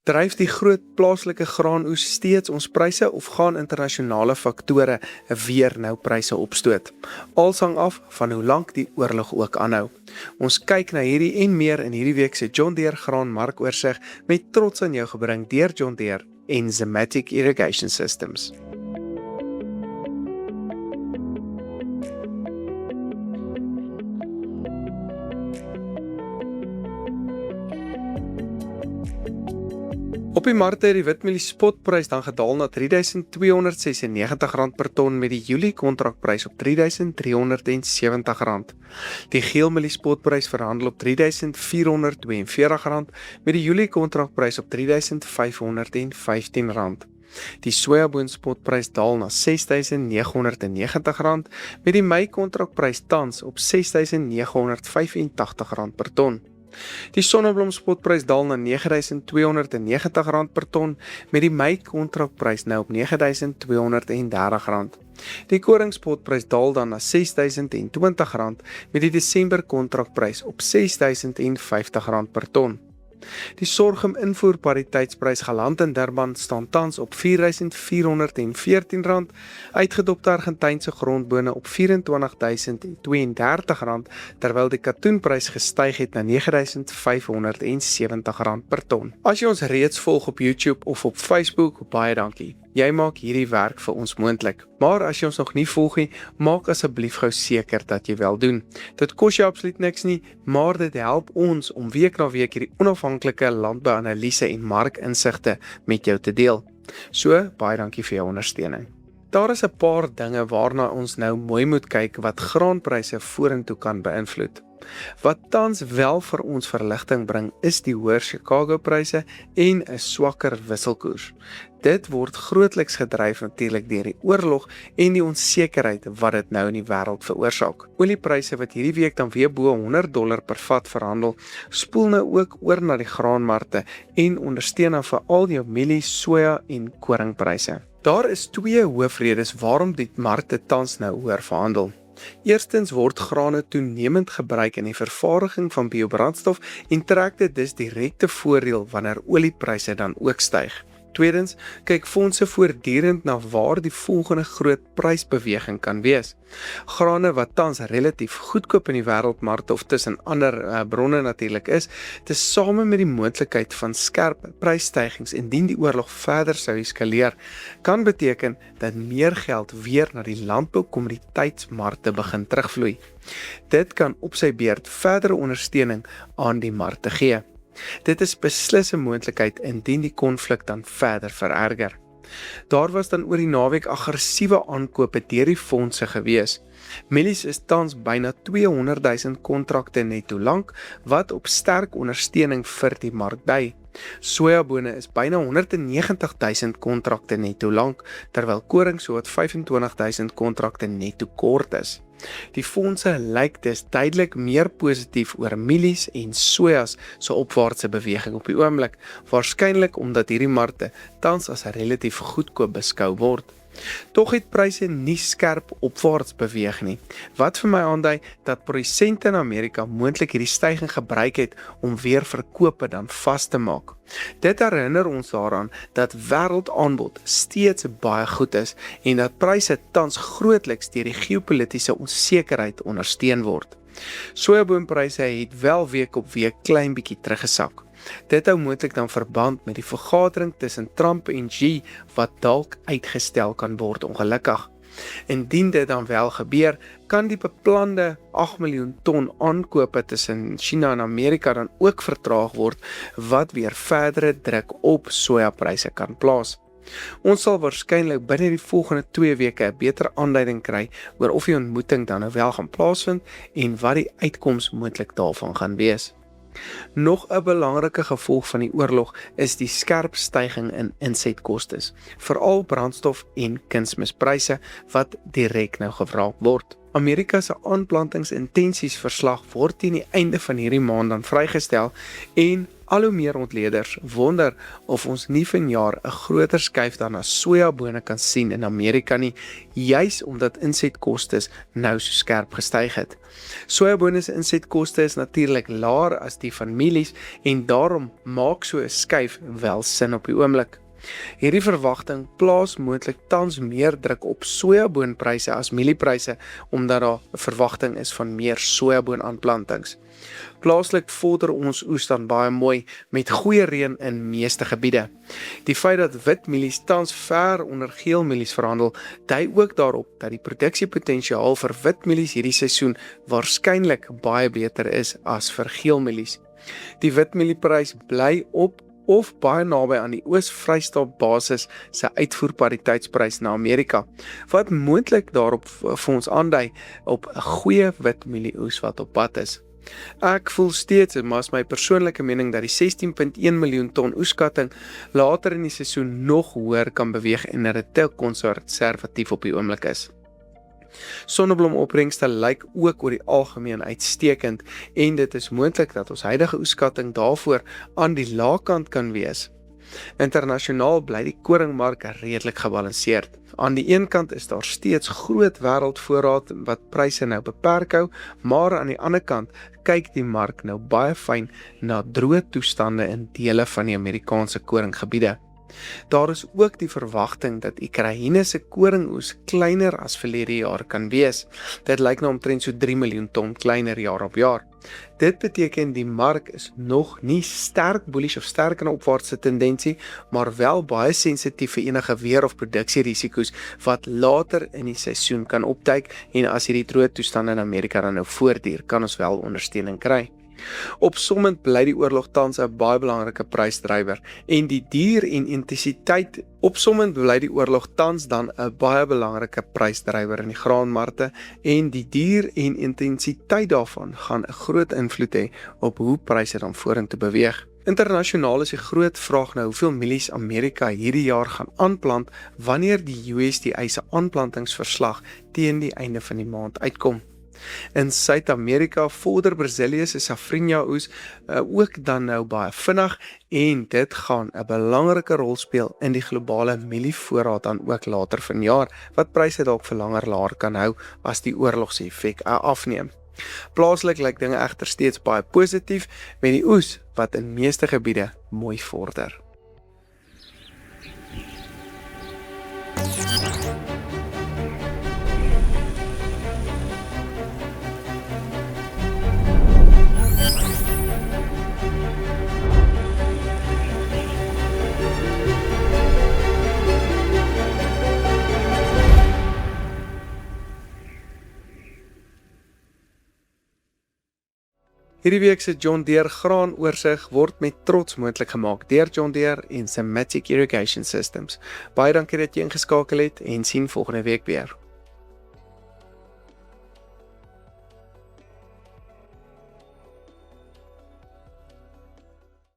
Dryf die groot plaaslike graanoes steeds ons pryse of gaan internasionale faktore weer nou pryse opstoot? Alles hang af van hoe lank die oorlog ook aanhou. Ons kyk na hierdie en meer in hierdie week se John Deere Graan Markoorsit met trots aan jou gebring deur John Deere en Zematic Irrigation Systems. Op die markte het die witmielie spotprys dan gedaal na R3.296 per ton met die Julie kontrakprys op R3.370. Die geelmielie spotprys verhandel op R3.442 met die Julie kontrakprys op R3.515. Die sojaboon spotprys daal na R6.990 met die Mei kontrakprys tans op R6.985 per ton. Die sonneblom spotprys daal na R9.290 per ton met die Mei kontrakprys nou op R9.230. Die koring spotprys daal dan na R6.020 met die Desember kontrakprys op R6.050 per ton. Die sorghum invoerpariteitsprys geland in Durban staan tans op R4.414, uitgedopte Argentynse grondbone op R24.032, terwyl die katoenprys gestyg het na R9.570 per ton. As jy ons reeds volg op YouTube of op Facebook, baie dankie. Jy maak hierdie werk vir ons moontlik. Maar as jy ons nog nie volg nie, maak asseblief gou seker dat jy wel doen. Dit kos jou absoluut niks nie, maar dit help ons om week na week hierdie onafhanklike landbouanalise en markinsigte met jou te deel. So, baie dankie vir jou ondersteuning. Daar is 'n paar dinge waarna ons nou mooi moet kyk wat graanpryse vorentoe kan beïnvloed. Wat tans wel vir ons verligting bring is die hoër Chicago pryse en 'n swakker wisselkoers. Dit word grootliks gedryf natuurlik deur die oorlog en die onsekerheid wat dit nou in die wêreld veroorsaak. Oliepryse wat hierdie week dan weer bo $100 per vat verhandel, spoel nou ook oor na die graanmarkte en ondersteun dan veral jou mielie, soja en koringpryse. Daar is twee hoofredes waarom die markte tans nou hoër verhandel. Eerstens word grane toenemend gebruik in die vervaardiging van biobrandstof en trek dit dus direkte voordeel wanneer oliepryse dan ook styg. Tweedens, kyk fondse voortdurend na waar die volgende groot prysbeweging kan wees. Grane wat tans relatief goedkoop in die wêreldmarkte of tussen ander bronne natuurlik is, tesame met die moontlikheid van skerp prysstygings indien die oorlog verder sou eskaleer, kan beteken dat meer geld weer na die landboukommoditeitsmarkte begin terugvloei. Dit kan op sy beurt verdere ondersteuning aan die markte gee. Dit is beslis 'n moontlikheid indien die konflik dan verder vererger. Daar was dan oor die naweek aggressiewe aankope deur die fondse gewees. Mielies is tans byna 200,000 kontrakte netto lank, wat op sterk ondersteuning vir die mark dui. Sojabone is byna 190,000 kontrakte netto lank, terwyl koring so wat 25,000 kontrakte netto kort is. Die fondse lyk dus duidelik meer positief oor mielies en sojas se opwaartse beweging op die oomblik, waarskynlik omdat hierdie markte tans as relatief goedkoop beskou word. Tog het pryse nie skerp opwaarts beweeg nie, wat vir my aandui dat produsente in Amerika moontlik hierdie stygings gebruik het om weer verkope dan vas te maak. Dit herinner ons daaraan dat wêreldaanbod steeds baie goed is en dat pryse tans grootliks deur die geopolitiese onsekerheid ondersteun word. Sojaboonpryse het wel week op week klein bietjie teruggesak. Dit hou moontlik dan verband met die vergadering tussen Trump en Xi wat dalk uitgestel kan word ongelukkig. Indien dit dan wel gebeur, kan die beplande 8 miljoen ton aankope tussen China en Amerika dan ook vertraag word, wat weer verdere druk op sojapryse kan plaas. Ons sal waarskynlik binne die volgende 2 weke 'n beter aanduiding kry oor of die ontmoeting dan nou wel gaan plaasvind en wat die uitkoms moontlik daarvan gaan wees. Nog 'n belangrike gevolg van die oorlog is die skerp stygings in insetkostes, veral brandstof en kunsmispryse wat direk nou gevra word. Amerika se aanplantingsintensies verslag word teen die einde van hierdie maand dan vrygestel en Al hoe meer ontleeders wonder of ons nie vanjaar 'n groter skuif dan na sojabone kan sien in Amerika nie, juis omdat insetkostes nou so skerp gestyg het. Sojabone se insetkoste is natuurlik laer as die van mielies en daarom maak so 'n skuif wel sin op die oomblik. Hierdie verwagting plaas moontlik tans meer druk op sojaboonpryse as mieliepryse omdat daar 'n verwagting is van meer sojaboonaanplantings. Plaaslik vorder ons oes dan baie mooi met goeie reën in meeste gebiede. Die feit dat wit mielies tans ver onder geel mielies verhandel, dui ook daarop dat die produksiepotensiaal vir wit mielies hierdie seisoen waarskynlik baie beter is as vir geel mielies. Die wit mielieprys bly op of baie naby aan die Oos-Vrystaat basis se uitvoerpariteitsprys na Amerika, wat moontlik daarop vir ons aandui op 'n goeie wit mielieoes wat op pad is. Ek voel steeds, maar is my persoonlike mening dat die 16.1 miljoen ton oeskatting later in die seisoen nog hoër kan beweeg en dat dit te konservatief op die oomblik is. Sonneblomopbrengste lyk ook oor die algemeen uitstekend en dit is moontlik dat ons huidige oeskatting daarvoor aan die laagkant kan wees. Internasionaal bly die koringmark redelik gebalanseerd. Aan die een kant is daar steeds groot wêreldvoorraad wat pryse nou beperk hou, maar aan die ander kant kyk die mark nou baie fyn na droë toestande in dele van die Amerikaanse koringgebiede. Daar is ook die verwagting dat Oekraïne se koringoes kleiner as verlede jaar kan wees. Dit lyk nou omtrent so 3 miljoen ton kleiner jaar op jaar. Dit beteken die mark is nog nie sterk bullish of sterk in 'n opwaartse tendensie, maar wel baie sensitief vir enige weer- of produksierisiko's wat later in die seisoen kan opduik en as hierdie droë toestande in Amerika dan nou voortduur, kan ons wel ondersteuning kry. Opsommend bly die oorlog tans 'n baie belangrike prysdrywer en die duur en intensiteit opsommend bly die oorlog tans dan 'n baie belangrike prysdrywer in die graanmarkte en die duur en intensiteit daarvan gaan 'n groot invloed hê op hoe pryse dan vorentoe beweeg. Internasionaal is die groot vraag nou hoeveel mielies Amerika hierdie jaar gaan aanplant wanneer die USDA se aanplantingsverslag teen die einde van die maand uitkom. In Suid-Amerika vorder Brasilië se safrinha oes ook dan nou baie vinnig en dit gaan 'n belangrike rol speel in die globale mielievoorraad dan ook later vanjaar wat pryse dalk vir langer laer kan hou as die oorlogseffek afneem. Plaaslik lyk dinge egter steeds baie positief met die oes wat in meeste gebiede mooi vorder. Hierdie week se John Deere graanoorsig word met trots moontlik gemaak deur John Deere en Sematic Irrigation Systems. Baie dankie dat jy ingeskakel het en sien volgende week weer.